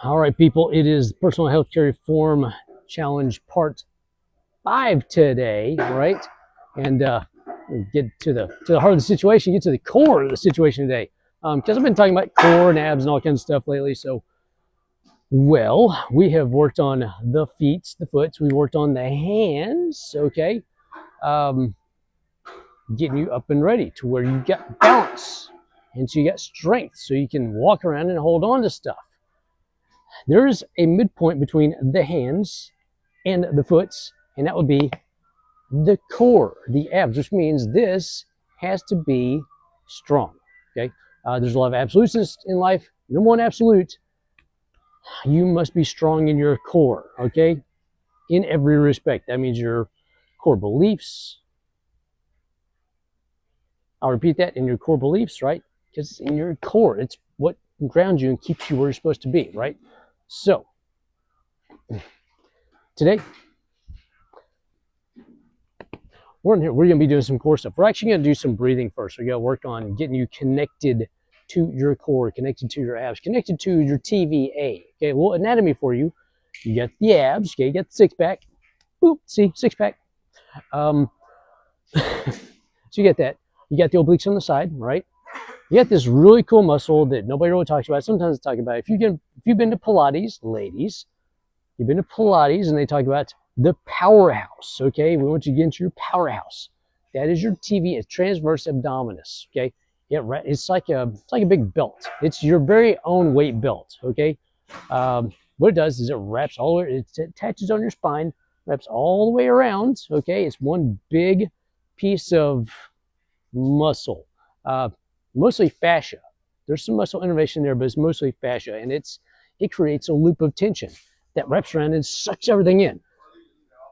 All right, people, it is Personal Health Care Reform Challenge Part 5 today, right? And get to the heart of the situation, get to the core of the situation today. Because I've been talking about core and abs and all kinds of stuff lately. So, well, we have worked on the feet, the foots. We worked on the hands, okay? Um, Getting you up and ready to where you got balance. And so you got strength so you can walk around and hold on to stuff. There's a midpoint between the hands and the foots, and that would be the core, the abs, which means this has to be strong. Okay, there's a lot of absolutes in life. Number one absolute: you must be strong in your core. Okay, in every respect. That means your core beliefs. I'll repeat that: in your core beliefs, right? Because in your core, it's what grounds you and keeps you where you're supposed to be, right? So today we're going to be doing some core stuff. We're actually going to do some breathing first. We're going to work on getting you connected to your core, connected to your abs, connected to your TVA. Okay, well, anatomy for you. You got the abs. Okay, you got the six pack. Boop, see, six pack. So you get that. You got the obliques on the side, right? You got this really cool muscle that nobody really talks about. Sometimes they talk about it. If you've been to Pilates, ladies, you've been to Pilates and they talk about the powerhouse, okay? We want you to get into your powerhouse. That is your TVA, it's transverse abdominis, okay? It's like a big belt. It's your very own weight belt, okay? What it does is it wraps all the way, it attaches on your spine, wraps all the way around, okay? It's one big piece of muscle, mostly fascia. There's some muscle innervation there, but it's mostly fascia, and it creates a loop of tension that wraps around and sucks everything in.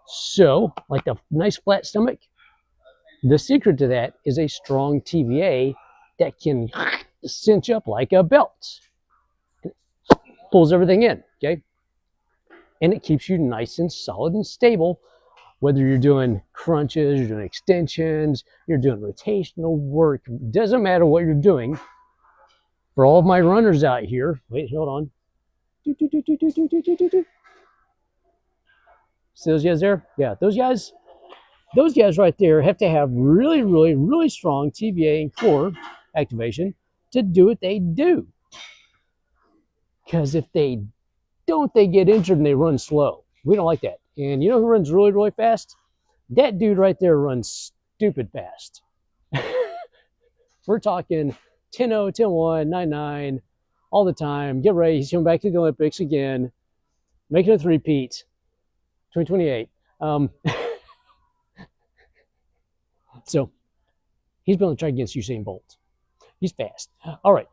So, like the nice flat stomach, the secret to that is a strong TVA that can cinch up like a belt. It pulls everything in, okay? And it keeps you nice and solid and stable, whether you're doing crunches, you're doing extensions, you're doing rotational work. Doesn't matter what you're doing. For all of my runners out here, wait, hold on. See those guys there? Yeah, those guys right there have to have really, really, really strong TVA and core activation to do what they do. Because if they don't, they get injured and they run slow. We don't like that. And you know who runs really, really fast? That dude right there runs stupid fast. We're talking 10-0, 10-1, 9-9, all the time. Get ready. He's coming back to the Olympics again, making a three-peat. 2028. So he's going to try against Usain Bolt. He's fast. All right.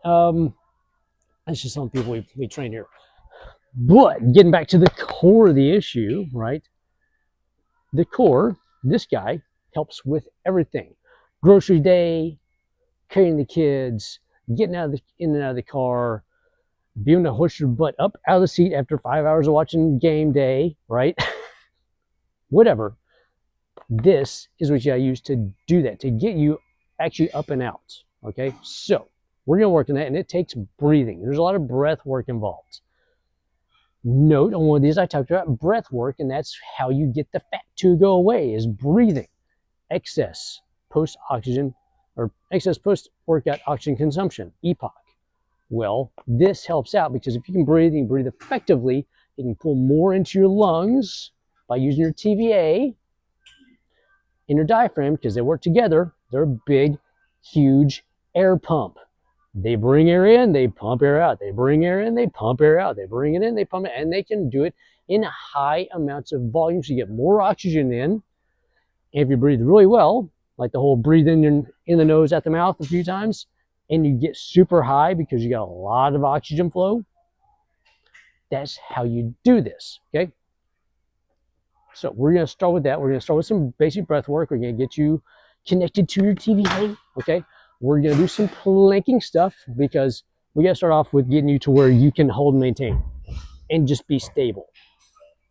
That's just some people we train here. But getting back to the core of the issue, right? The core, this guy helps with everything. Grocery day, carrying the kids, getting in and out of the car, being able to hoist your butt up out of the seat after 5 hours of watching game day, right? Whatever. This is what you gotta use to do that, to get you actually up and out, okay? So we're gonna work on that, and it takes breathing. There's a lot of breath work involved. Note on one of these I talked about breath work, and that's how you get the fat to go away, is breathing. Excess post-oxygen, or excess post-workout oxygen consumption, EPOC. Well, this helps out because if you can breathe effectively, you can pull more into your lungs by using your TVA and your diaphragm, because they work together. They're a big, huge air pump. They bring air in, they pump air out. They bring air in, they pump air out. They bring it in, they pump it, and they can do it in high amounts of volume, so you get more oxygen in. And if you breathe really well, like the whole breathe in the nose, out the mouth a few times, and you get super high because you got a lot of oxygen flow, that's how you do this, okay? So we're going to start with that. We're going to start with some basic breath work. We're going to get you connected to your TVA, okay? We're going to do some planking stuff because we got to start off with getting you to where you can hold and maintain and just be stable,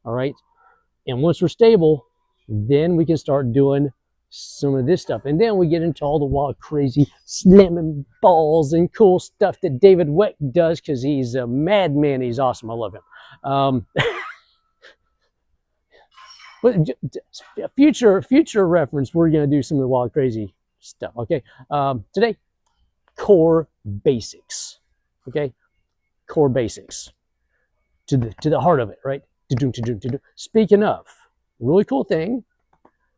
all right? And once we're stable, then we can start doing some of this stuff. And then we get into all the wild, crazy slamming balls and cool stuff that David Weck does because he's a madman. He's awesome. I love him. But future reference, we're going to do some of the wild, crazy stuff. Okay. Today, core basics. Okay. Core basics to the heart of it, right? Speaking of, really cool thing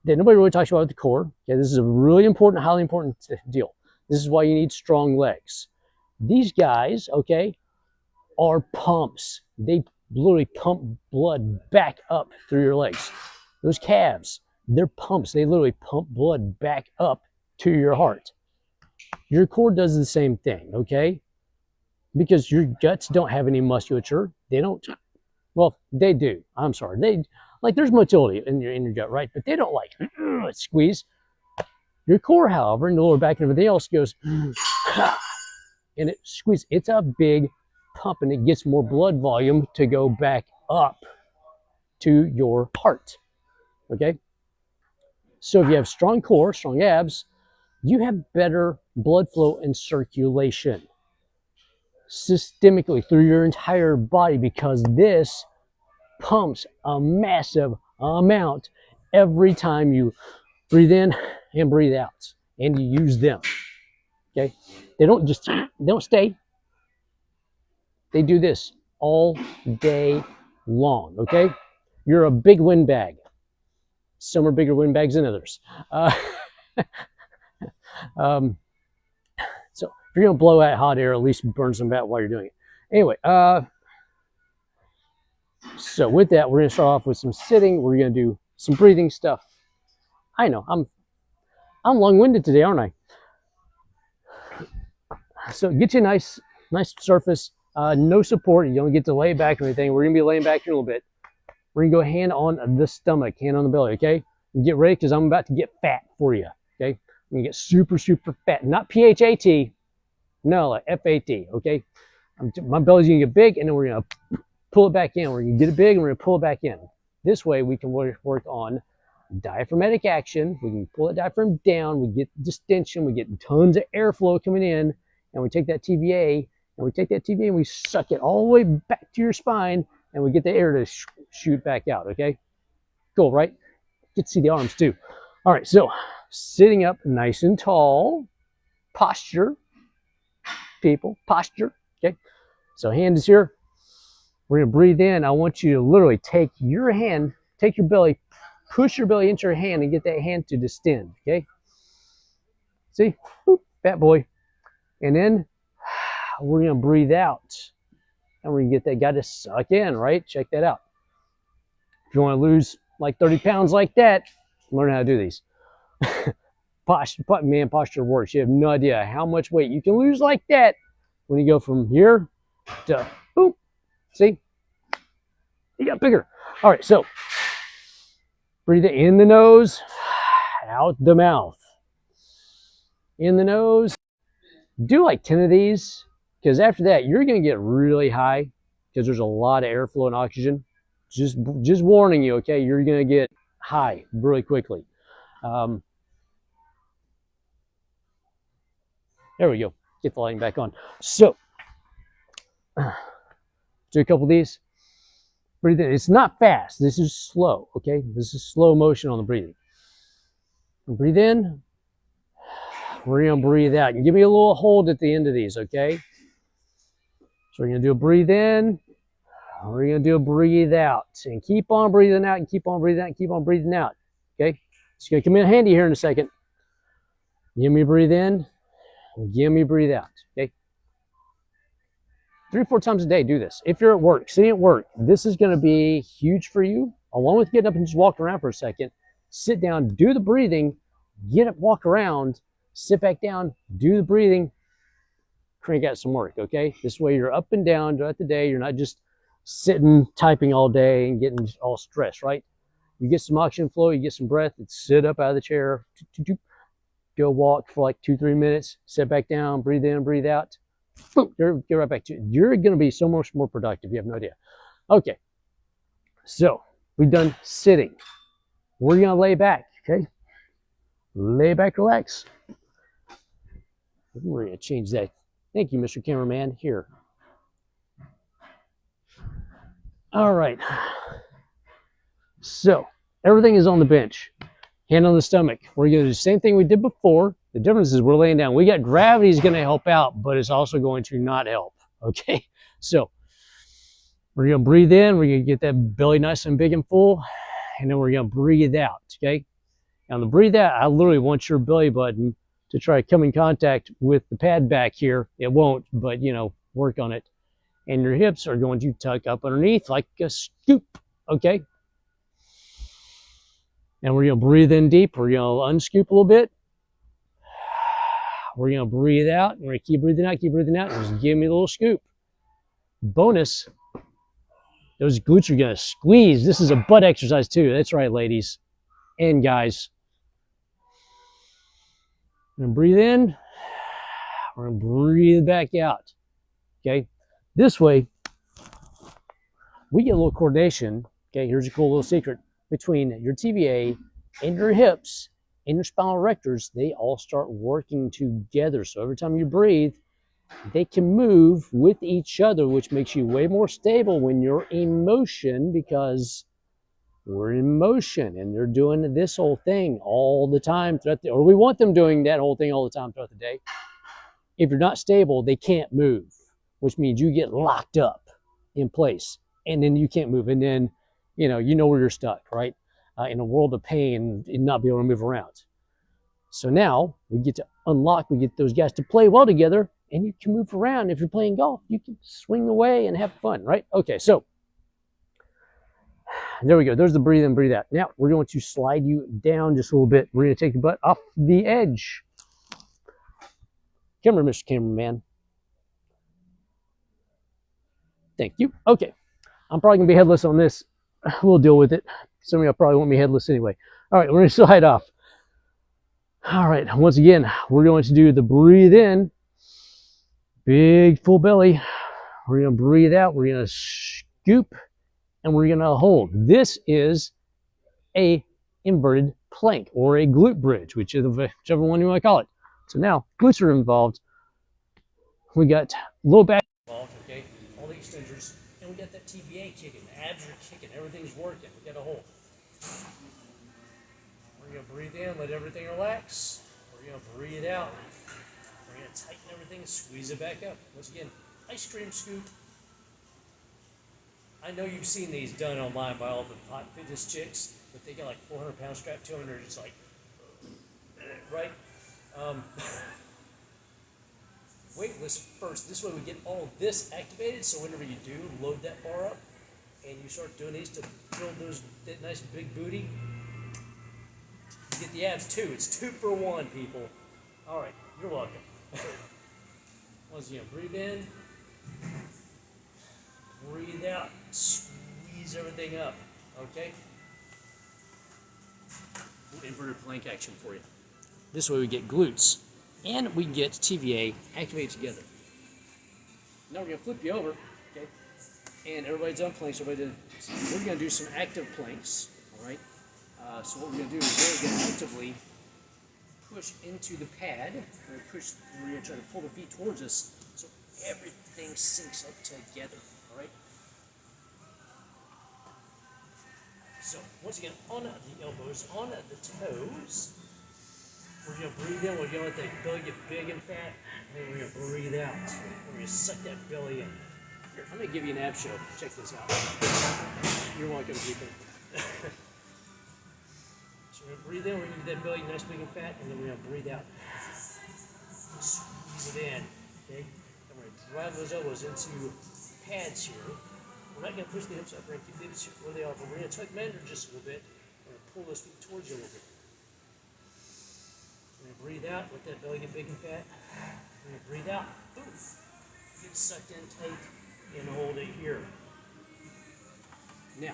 that nobody really talks about with the core. Okay, this is a really important, highly important deal. This is why you need strong legs. These guys, okay, are pumps. They literally pump blood back up through your legs. Those calves, they're pumps. They literally pump blood back up to your heart. Your core does the same thing, okay? Because your guts don't have any musculature. They don't, well, they do. I'm sorry. They, like, there's motility in your gut, right? But they don't like squeeze. Your core, however, in the lower back and everything else goes and it squeezes. It's a big pump and it gets more blood volume to go back up to your heart. Okay? So if you have strong core, strong abs, you have better blood flow and circulation systemically through your entire body because this pumps a massive amount every time you breathe in and breathe out and you use them. Okay, they don't stay, they do this all day long. Okay, you're a big windbag. Some are bigger windbags than others. So if you're gonna blow out hot air, at least burn some fat while you're doing it. Anyway, so with that, we're going to start off with some sitting. We're going to do some breathing stuff. I know, I'm long-winded today, aren't I? So get you a nice surface, no support. You don't get to lay back or anything. We're going to be laying back here a little bit. We're going to go hand on the stomach, hand on the belly, okay? And get ready because I'm about to get fat for you, okay? I'm going to get super, super fat. Not P-H-A-T, no, like F-A-T, okay? My belly's going to get big, and then we're going to pull it back in. We're going to get it big, and we're going to pull it back in. This way, we can work on diaphragmatic action. We can pull that diaphragm down. We get distension. We get tons of airflow coming in, and we take that TVA, and we suck it all the way back to your spine, and we get the air to shoot back out, okay? Cool, right? Get to see the arms, too. All right, so sitting up nice and tall. Posture, people, posture, okay? So hand is here. We're going to breathe in. I want you to literally take your hand, take your belly, push your belly into your hand and get that hand to distend, okay? See? Boop, fat boy. And then we're going to breathe out. And we're going to get that guy to suck in, right? Check that out. If you want to lose like 30 pounds like that, learn how to do these. Posture works. You have no idea how much weight you can lose like that when you go from here to boop. See? You got bigger. All right, so breathe it in the nose, out the mouth. In the nose. Do like 10 of these, because after that, you're going to get really high because there's a lot of airflow and oxygen. Just warning you, okay? You're going to get high really quickly. There we go. Get the lighting back on. So, do a couple of these. Breathe in. It's not fast. This is slow, okay? This is slow motion on the breathing. Breathe in. We're going to breathe out. And give me a little hold at the end of these, okay? So we're going to do a breathe in. We're going to do a breathe out. And keep on breathing out and keep on breathing out and keep on breathing out, okay? It's going to come in handy here in a second. Give me a breathe in. Give me a breathe out, okay? 3 or 4 times a day, do this. If you're at work, sitting at work, this is going to be huge for you. Along with getting up and just walking around for a second, sit down, do the breathing, get up, walk around, sit back down, do the breathing, crank out some work, okay? This way you're up and down throughout the day. You're not just sitting, typing all day and getting all stressed, right? You get some oxygen flow, you get some breath, and sit up out of the chair, go walk for like 2-3 minutes, sit back down, breathe in, breathe out. Boom, get right back to it. You're going to be so much more productive. You have no idea. Okay, so we've done sitting. We're going to lay back, okay? Lay back, relax. We're going to change that. Thank you, Mr. Cameraman. Here. All right. So, everything is on the bench. Hand on the stomach. We're going to do the same thing we did before. The difference is we're laying down. We got gravity is going to help out, but it's also going to not help. Okay? So, we're going to breathe in. We're going to get that belly nice and big and full. And then we're going to breathe out. Okay? Now, the breathe out, I literally want your belly button to try to come in contact with the pad back here. It won't, but, you know, work on it. And your hips are going to tuck up underneath like a scoop. Okay? And we're going to breathe in deep. We're going to unscoop a little bit. We're going to breathe out. We're going to keep breathing out, and just give me a little scoop. Bonus, those glutes are going to squeeze. This is a butt exercise too. That's right, ladies and guys. We're going to breathe in. We're going to breathe back out. Okay? This way, we get a little coordination. Okay, here's a cool little secret. Between your TVA and your hips and your spinal erectors, they all start working together. So every time you breathe, they can move with each other, which makes you way more stable when you're in motion, because we're in motion and they're doing this whole thing all the time throughout the, or we want them doing that whole thing all the time throughout the day. If you're not stable, they can't move, which means you get locked up in place and then you can't move. And then, you know where you're stuck, right? In a world of pain and not be able to move around. So now we get to unlock, we get those guys to play well together, and you can move around. If you're playing golf, you can swing away and have fun, right? Okay, so there we go. There's the breathe in, breathe out. Now we're going to slide you down just a little bit. We're going to take the butt off the edge. Come here, Mr. Cameraman. Thank you. Okay, I'm probably going to be headless on this. We'll deal with it. Some of y'all probably want me headless anyway. All right, we're going to slide off. All right, once again, we're going to do the breathe in. Big full belly. We're going to breathe out. We're going to scoop, and we're going to hold. This is a inverted plank or a glute bridge, whichever one you want to call it. So now glutes are involved. We got low back involved, okay? All the extensors, and we got that TVA kicking. The abs are kicking. Everything's working. We got a hold. We're going to breathe in, let everything relax. We're going to breathe out. We're going to tighten everything, squeeze it back up. Once again, ice cream scoop. I know you've seen these done online by all the hot fitness chicks, but they got like 400 pound strap, 200, it's like, right? Weightless first. This way we get all of this activated, so whenever you do load that bar up and you start doing these to build that nice big booty, you get the abs too. It's 2 for 1, people. All right, you're welcome. Once again, breathe in, breathe out, squeeze everything up, okay? Inverted plank action for you. This way we get glutes and we get TVA activated together. Now we're going to flip you over, okay? And everybody's done planks. We're going to do some active planks, all right? So what we're going to do is we're going to actively push into the pad. We're going to try to pull the feet towards us so everything syncs up together, all right? So once again, on the elbows, on the toes, we're going to breathe in. We're going to let that belly get big and fat, and then we're going to breathe out. We're going to suck that belly in. Here, I'm going to give you an ab show. Check this out. You're welcome, people. So we're going to breathe in. We're going to get that belly nice, big, and fat, and then we're going to breathe out. Squeeze it in, okay? And we're going to drive those elbows into pads here. We're not going to push the hips up. We're going to keep the hips where they are, but we're going to tuck them under just a little bit. We're going to pull those feet towards you a little bit. We're going to breathe out, let that belly get big and fat. We're going to breathe out, boom. Get sucked in tight and hold it here. Now,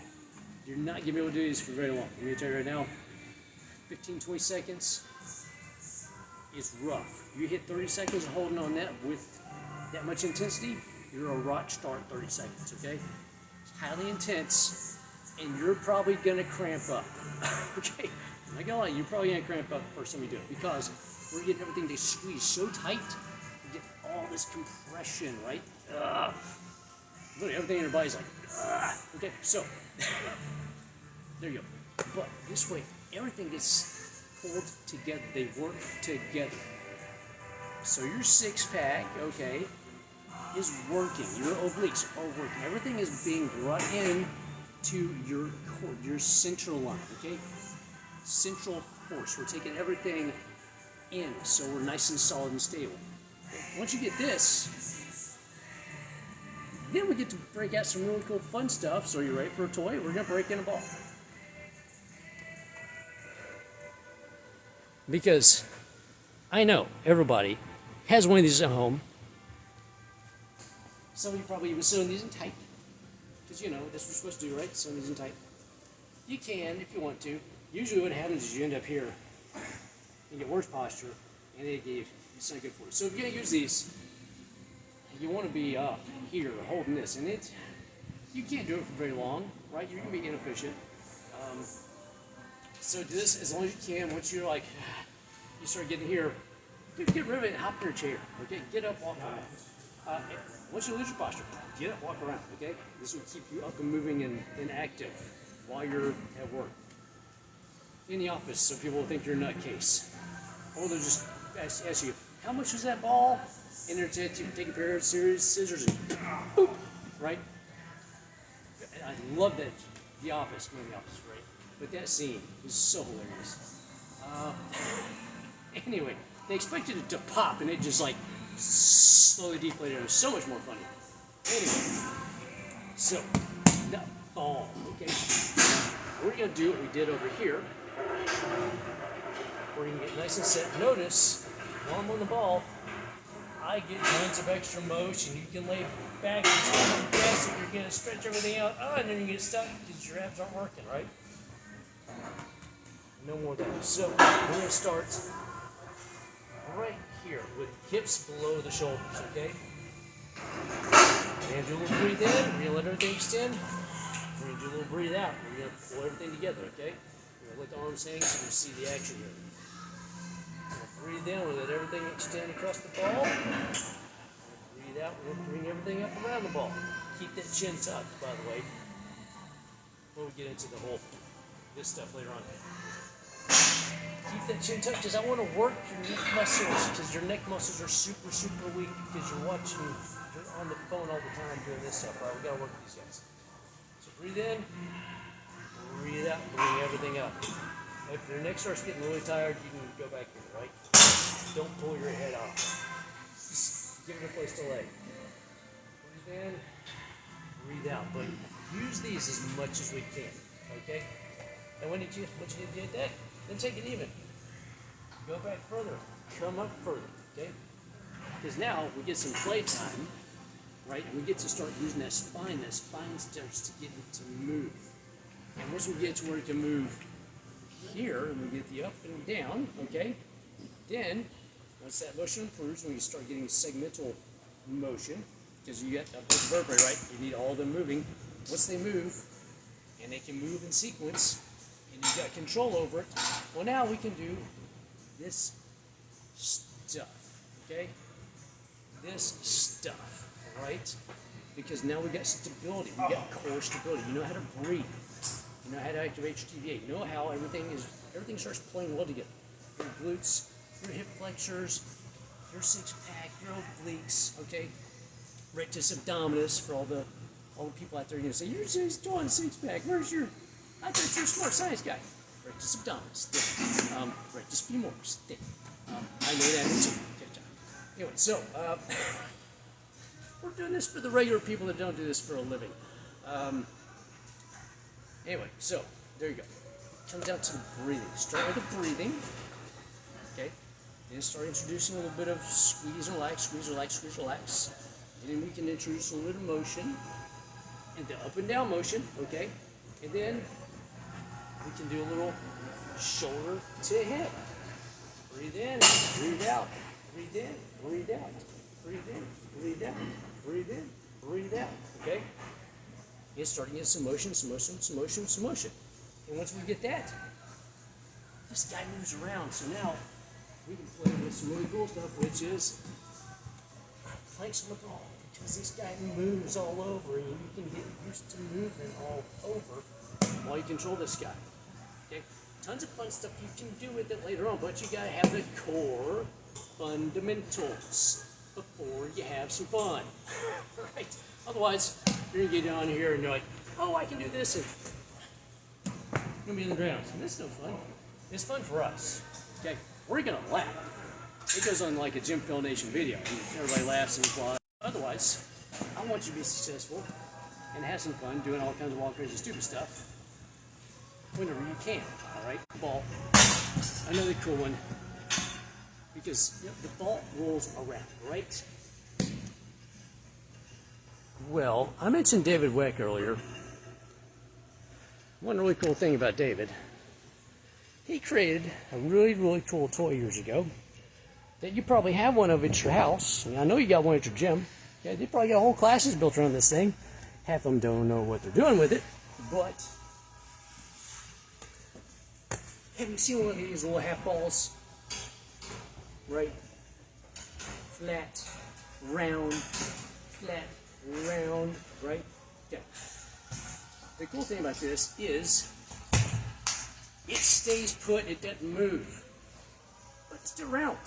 you're not going to be able to do this for very long. I'm going to tell you right now, 15-20 seconds is rough. You hit 30 seconds of holding on that with that much intensity, you're a rock star at 30 seconds, okay? It's highly intense, and you're probably going to cramp up, okay? I got a lot. You're probably gonna cramp up the first time you do it because we're getting everything to squeeze so tight. You get all this compression, right? Literally everything in your body's like, okay. So there you go. But this way, everything gets pulled together. They work together. So your six-pack, okay, is working. Your obliques are working. Everything is being brought in to your core, your central line, okay? Central force. We're taking everything in, so we're nice and solid and stable. Okay? Once you get this, then we get to break out some really cool fun stuff. So you're ready for a toy? We're gonna break in a ball. Because I know everybody has one of these at home. Some of you probably even sewing these in tight. Because you know, that's what you're supposed to do, right? Sewing these in tight. You can if you want to. Usually what happens is you end up here. You get worse posture, and it's not good for you. So if you're going to use these, you want to be up here holding this. And you can't do it for very long, right? You're going to be inefficient. So do this as long as you can. Once you're like, you start getting here, get rid of it and hop in your chair. Okay, get up, walk around. Once you lose your posture, get up, walk around. Okay, this will keep you up and moving and active while you're at work. In the office, so people will think you're a nutcase, or they'll just ask you, "How much was that ball?" And they're taking a pair of scissors and boop, right? I love that. The Office, in the Office, right? But that scene is so hilarious. Anyway, they expected it to pop, and it just like slowly deflated. It was so much more funny. Anyway, so the ball. Okay, we're gonna do what we did over here. We're gonna get nice and set. Notice while I'm on the ball, I get tons of extra motion. You can lay back and stand on the desk if you're gonna stretch everything out. And then you get stuck because your abs aren't working, right? No more of that. So we're gonna start right here with hips below the shoulders, okay? We're gonna do a little breathe in, we're gonna let everything extend. We're gonna do a little breathe out. We're gonna pull everything together, okay? We're gonna let the arms hang so you can see the action here. We're gonna breathe in, we'll let everything extend across the ball. Breathe out, we're gonna bring everything up around the ball. Keep that chin tucked, by the way. When we get into the whole, this stuff later on. Keep that chin tucked because I want to work your neck muscles because your neck muscles are super, super weak because you're on the phone all the time doing this stuff, right? We got to work with these guys. So breathe in, breathe out, bring everything up. If your neck starts getting really tired, you can go back in, right? Don't pull your head off. Just give it a place to lay. Breathe in, breathe out. But use these as much as we can, okay? And once you get that, then take it even. Go back further. Come up further, okay? Because now we get some play time, right? And we get to start using that spine. That spine starts to get it to move. And once we get to where it can move here, and we get the up and down, okay? Then, once that motion improves, when you start getting segmental motion, because you get up with the vertebrae, right? You need all of them moving. Once they move, and they can move in sequence, and you've got control over it, well, now we can do this stuff, okay? This stuff, right? Because now we got stability, we got core stability. You know how to breathe. You know how to activate your TVA. You know how everything starts playing well together. Your glutes, your hip flexors, your six-pack, your obliques, okay? Rectus abdominis for all the people out there. You're gonna say, "You're just doing six-pack. Where's your? I thought you're a smart science guy." Rectus abdominis, thick. Rectus femoris, thick. I know that too. Anyway, so we're doing this for the regular people that don't do this for a living. Anyway, so there you go. It comes down to the breathing. Start with the breathing, okay? Then start introducing a little bit of squeeze and relax, squeeze, relax, squeeze, relax. And then we can introduce a little bit of motion, and the up and down motion, okay? And then we can do a little shoulder to hip. Breathe in, breathe out, breathe in, breathe out, breathe in, breathe out, breathe in, breathe out, okay? It's starting to get some motion, some motion, some motion, some motion. And once we get that, this guy moves around. So now we can play with some really cool stuff, which is planks on the ball. Because this guy moves all over, and you can get used to moving all over while you control this guy. Okay, tons of fun stuff you can do with it later on, but you gotta have the core fundamentals before you have some fun. Right? Otherwise, you're gonna get down here and you're like, oh, I can do this, and you're gonna be in the ground. And that's no fun. It's fun for us. Okay, we're gonna laugh. It goes on like a Jim Phil Nation video, and everybody laughs and applauds. Otherwise, I want you to be successful and have some fun doing all kinds of wild, crazy, stupid stuff whenever you can. All right, ball. Another cool one, because the ball rolls around, right? Well, I mentioned David Weck earlier. One really cool thing about David, he created a really, really cool toy years ago that you probably have one of at your house. I know you got one at your gym. Yeah, they probably got whole classes built around this thing. Half of them don't know what they're doing with it, but have you seen one of these little half balls? Right? Flat, round, right? Yeah. The cool thing about this is it stays put, it doesn't move, but it's still round.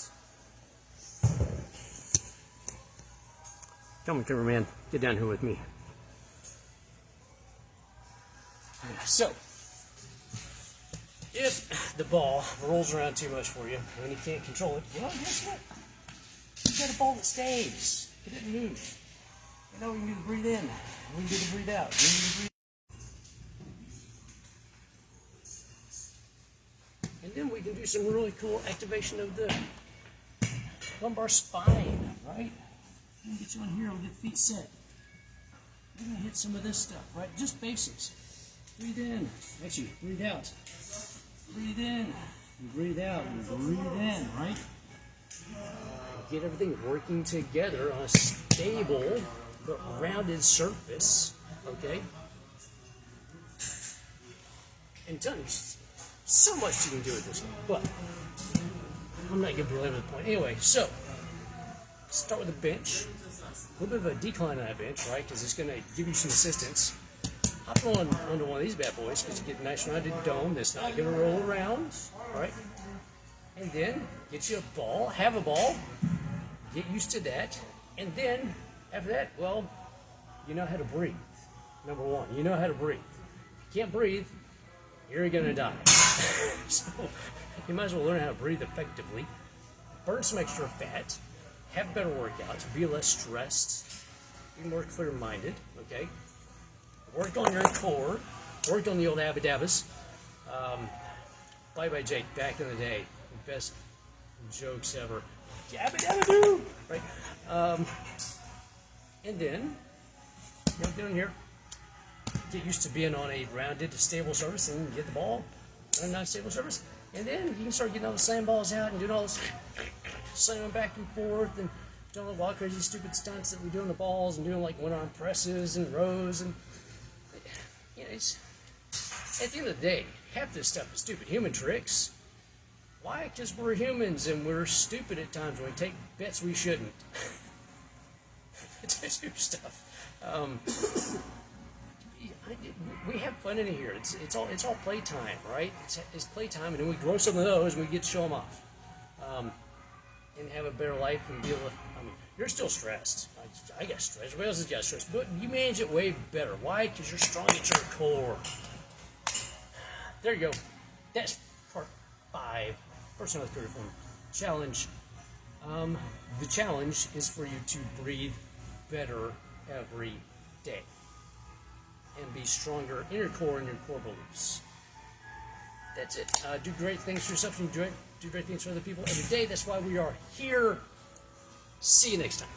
Come on, cameraman, get down here with me. So, if the ball rolls around too much for you and you can't control it, well, guess what? You got a ball that stays. It doesn't move. You know, we can do the breathe in. We can do the breathe out. We can do the breathe. And then we can do some really cool activation of the lumbar spine, right? We'll get you on here, we'll get the feet set. We're going to hit some of this stuff, right? Just basics. Breathe in. Actually, breathe out. Breathe in. Breathe out. Breathe in, right? Get everything working together on a stable but rounded surface, okay? And tons. So much you can do with this one, but I'm not going to belabor the point. Anyway, so start with a bench. A little bit of a decline on that bench, right? Because it's going to give you some assistance. Hop on onto one of these bad boys because you get a nice rounded dome that's not going to roll around, right? And then get you a ball, have a ball, get used to that, and then after that, well, you know how to breathe. Number one, you know how to breathe. If you can't breathe, you're going to die. So you might as well learn how to breathe effectively, burn some extra fat, have better workouts, be less stressed, be more clear-minded, okay? Work on your core, work on the old abadabbas. Bye-bye Jake, back in the day, best jokes ever. Yabba-dabba-doo! Right? And then, you know what I'm doing here? Get used to being on a rounded, stable surface and get the ball on a non-stable surface. And then you can start getting all the same balls out and doing all this slamming back and forth and doing all the wild, crazy, stupid stunts that we do on the balls and doing like one-arm presses and rows. And you know, it's, at the end of the day, half this stuff is stupid. Human tricks. Why? Because we're humans and we're stupid at times when we take bets we shouldn't to do stuff. We have fun in here. It's all playtime, right? It's playtime, and then we grow some of those, and we get to show them off, and have a better life and deal with. I mean, you're still stressed. I got stressed. Everybody else has got stressed, but you manage it way better. Why? Because you're strong at your core. There you go. That's part 5. Personal Curriculum Challenge. The challenge is for you to breathe better every day and be stronger in your core and your core beliefs. That's it. Do great things for yourself and do great things for other people every day. That's why we are here. See you next time.